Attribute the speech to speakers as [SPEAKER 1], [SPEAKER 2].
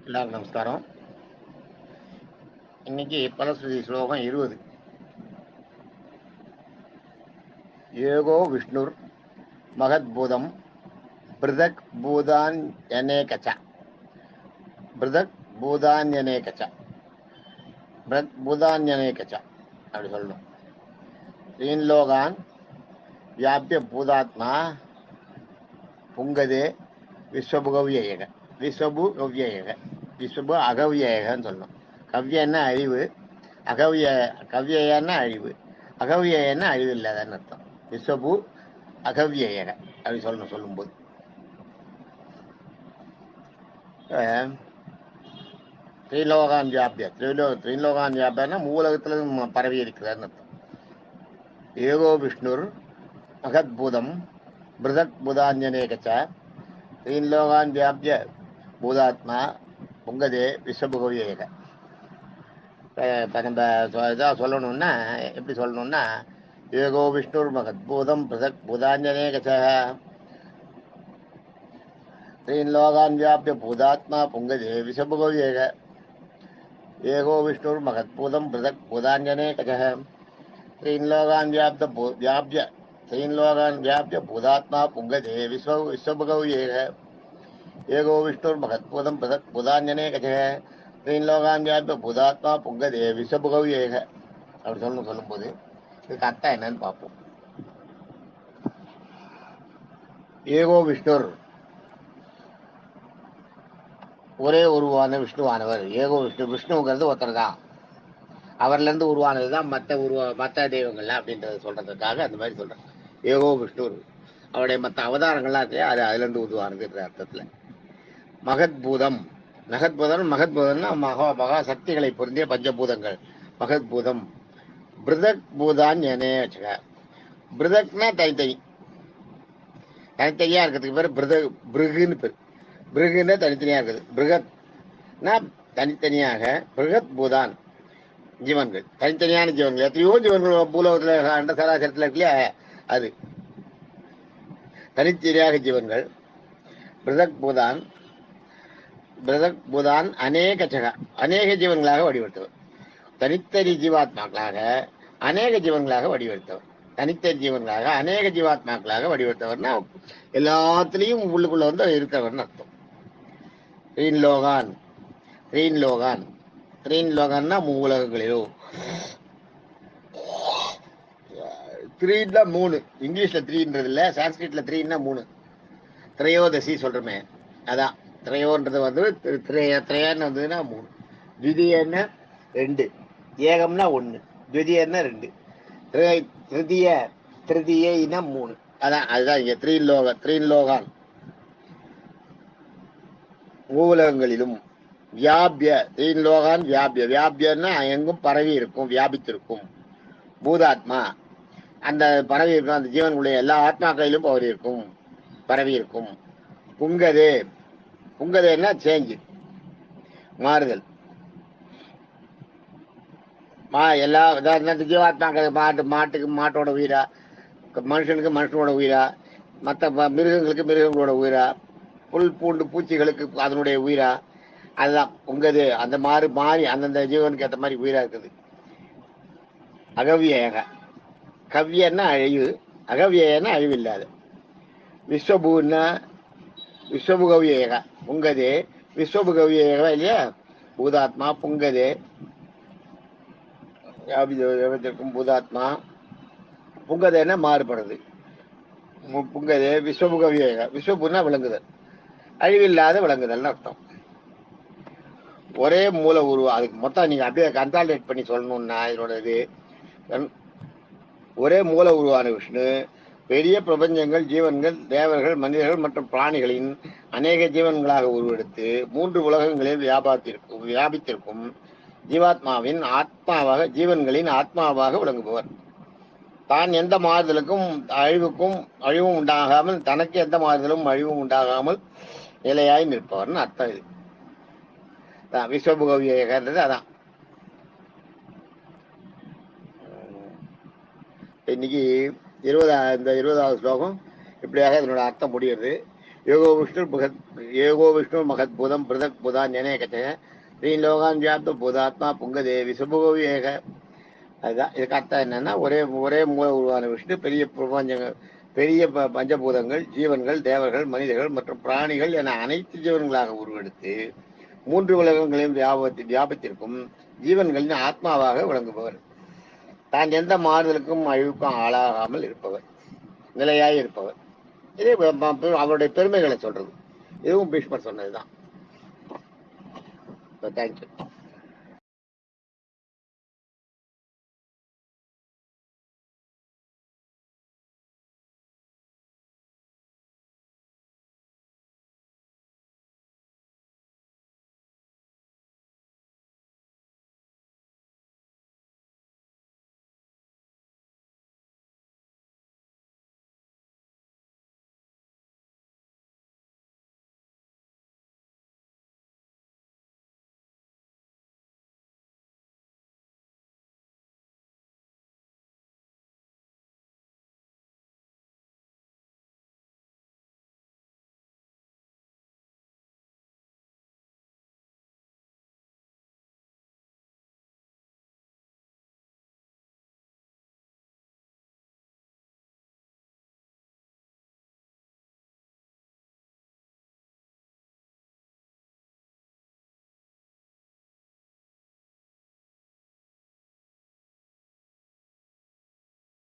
[SPEAKER 1] எல்லாருக்கும் நமஸ்காரம். இன்னைக்கு பலஸ்ருதி ஸ்லோகம் 20. ஏகோ விஷ்ணுர் மகத்பூதம் பிருதக் பூதான்யனேகச பிருதக் பூதான்யனேகச பிருதக் பூதான்யனேகச அப்படி சொல்லணும். ஸ்ரீன்லோகான் வியாபிய பூதாத்மா புங்கதே விஸ்வபுகவ்யேக விஸ்வபு கவ்யேக விஸ்வபு அகவ்யேகன்னு சொல்லணும். கவ்யன்னா அழிவு, கவ்யன்னா அழிவு, அகவ்யன்னா அழிவு இல்லாதன்னு அர்த்தம். விஸ்வபு அகவ்யேக அப்படி சொல்லணும். சொல்லும்போது திரிலோகான் வியாபிய திரிலோகான் வியாபியன்னா மூலகத்துல பரவி இருக்கிறார்னு அர்த்தம். ஏகோ விஷ்ணுர் மகத்பூதம் பிருதக் பூதான்யனேகச திரிலோகான் வியாபிய பூதாத்மா புங்கதே விஸ்வபுகவ்யேக. நம்ம இதாக சொல்லணும்னா எப்படி சொல்லணும்னா, ஏகோ விஷ்ணுர் மகத்பூதம் பிருதக் பூதான்யனேகச ஸ்ரீன்லோகான் வியாபிய பூதாத்மா புங்கதே விஸ்வபுகவ்யேக. ஏகோ விஷ்ணுர் மகத்பூதம் பிருதக் பூதான்யனேகச ஸ்ரீன்லோகான் வியாபிய பூதாத்மா புங்கதே விஸ்வபுகவ்யேக. ஏகோ விஷ்ணுர் மகத்பூதம் பிருதக் பூதான்யனேகச ஸ்ரீன்லோகான் வியாபிய பூதாத்மா புங்கதே விஸ்வபுகவ்யேக அப்படி சொல்லும்போது இதுக்கு அர்த்தம் என்னன்னு பார்ப்போம். ஏகோ விஷ்ணுர் ஒரே உருவான விஷ்ணுவானவர். ஏகோ விஷ்ணுங்கிறது ஒருத்தர் தான், அவர்ல இருந்து உருவானது தான் மற்ற தெய்வங்கள்லாம் அப்படின்றத சொல்றதுக்காக அந்த மாதிரி சொல்றேன். ஏகோ விஷ்ணுர் அவருடைய மற்ற அவதாரங்கள்லாம் இருக்கு, அது அதுல இருந்து உருவானதுன்ற அர்த்தத்துல. மகத்பூதம் மகத்பூதம்னா மகா சக்திகளை பொருந்திய பஞ்சபூதங்கள் மகத்பூதம். பிருதக் பூதான் வச்சுக்க. பிருதக்னா தனித்தனியா இருக்கிறதுக்கு பேர் பிருகுன்னு பேர். பிருகுன்னா தனித்தனியா இருக்குது. பிருகத்னா தனித்தனியாக, பிருகத் பூதான் ஜீவன்கள், தனித்தனியான ஜீவன்கள். எத்தனையோ ஜீவன்கள் பூலோகத்துல அண்ட சராசரத்துல இருக்குல்லையா, அது தனித்தனியாக ஜீவன்கள். பிருதக் பூதான் அநேக ஜீவன்களாக வடிவெடுத்தவர். தனித்தனி ஜீவாத்மாக்களாக அநேக ஜீவன்களாக வடிவெடுத்தவர். தனித்தனி ஜீவன்களாக அநேக ஜீவாத்மாக்களாக வடிவெடுத்தவர்னா எல்லாத்திலையும் உள்ளுக்குள்ள வந்து இருக்கிறவர்னு அர்த்தம். த்ரீன்லோகான்னா மூலகங்களிலோ. த்ரீன்னா 3, இங்கிலீஷ்ல 3ன்றது இல்ல, சான்ஸ்கிரிட்ல 3ன்னா 3. திரையோதசி சொல்றமே அதான். திரையோன்றது வந்து திரையான்னு வந்ததுன்னா 3, திவிதியன்னா 2, ஏகம்னா 1, திவிதியன்னா 2, திருதியைனா 3. அதுதான் இங்க த்ரீன்லோகான் மூலகங்களிலும் வியாபிய. த்ரீன்லோகான் வியாபியன்னா எங்கும் பரவி இருக்கும், வியாபித்திருக்கும். பூதாத்மா அந்த பரவி இருக்கும், அந்த ஜீவன்களுடைய எல்லா ஆத்மாக்களிலும் பரவி இருக்கும். புங்கதேன்னா சேஞ்சு, மாறுதல். எல்லா ஜீவாத்மாக்கள் மாட்டோட உயிரா, மனுஷனுக்கு மனுஷனோட உயிரா, மற்ற மிருகங்களுக்கு மிருகங்களோட உயிரா, புல் பூண்டு பூச்சிகளுக்கு அதனுடைய உயிரா, அதுதான் புங்கது. அந்த மாறி அந்தந்த ஜீவனுக்கு ஏற்ற மாதிரி உயிரா இருக்குது. அகவ்யேக. கவ்யன்னா அழிவு, அகவ்யேன்னா அழிவில்லாது. விஸ்வபுன்னா விஸ்வபுகவ்யேக புங்கதே விஸ்வபுகவ்யேக இல்லையா. பூதாத்மா புங்கதே வியாபிக்கும். பூதாத்மா புங்கதேன்னா மாறுபடுறது. புங்கதே விஸ்வபுகவ்யேக. விஸ்வபுன்னா விளங்குதல், அழிவில்லாத விளங்குதல்னு அர்த்தம். ஒரே மூல உருவம். அதுக்கு மொத்தம் நீங்க அப்படியே கன்சாலிடேட் பண்ணி சொல்லணும்னா இதனோட இது ஒரே மூல உருவான விஷ்ணு பெரிய பிரபஞ்சங்கள், ஜீவன்கள், தேவர்கள், மனிதர்கள் மற்றும் பிராணிகளின் அநேக ஜீவன்களாக உருவெடுத்து 3 உலகங்களில் வியாபித்திருக்கும் ஜீவாத்மாவின் ஆத்மாவாக, ஜீவன்களின் ஆத்மாவாக விளங்குபவர். தான் எந்த மாறுதலுக்கும் அழிவும் உண்டாகாமல், தனக்கு எந்த மாறுதலும் அழிவும் உண்டாகாமல் நிலையாய் நிற்பவர்னு அர்த்தம். இது விஸ்வபுகவ்யேகன்றது அதான். இன்னைக்கு இந்த 20வது ஸ்லோகம் இப்படியாக இதனோட அர்த்தம் முடியுது. ஏகோ விஷ்ணு மகத் பூதம் பிரதக் புதா ஞனேகச்ச ஸ்ரீலோகான் வியாப்த பூதாத்மா புங்கதேவி சுபகோவி ஏக. அதுதான் இதுக்கு அர்த்தம் என்னன்னா, ஒரே ஒரே மூல உருவான விஷ்ணு பெரிய பிரபஞ்சங்கள், பெரிய பஞ்சபூதங்கள், ஜீவன்கள், தேவர்கள், மனிதர்கள் மற்றும் பிராணிகள் என அனைத்து ஜீவன்களாக உருவெடுத்து 3 உலகங்களையும் வியாபத்திற்கும் ஜீவன்களின் ஆத்மாவாக விளங்குபவர். தான் எந்த மாறுதலுக்கும் அழிவுக்கும் ஆளாகாமல் இருப்பவர், நிலையாய் இருப்பவர். இதே அவருடைய பெருமைகளை சொல்றது. இதுவும் பீஷ்மர் சொன்னதுதான். தேங்க்யூ.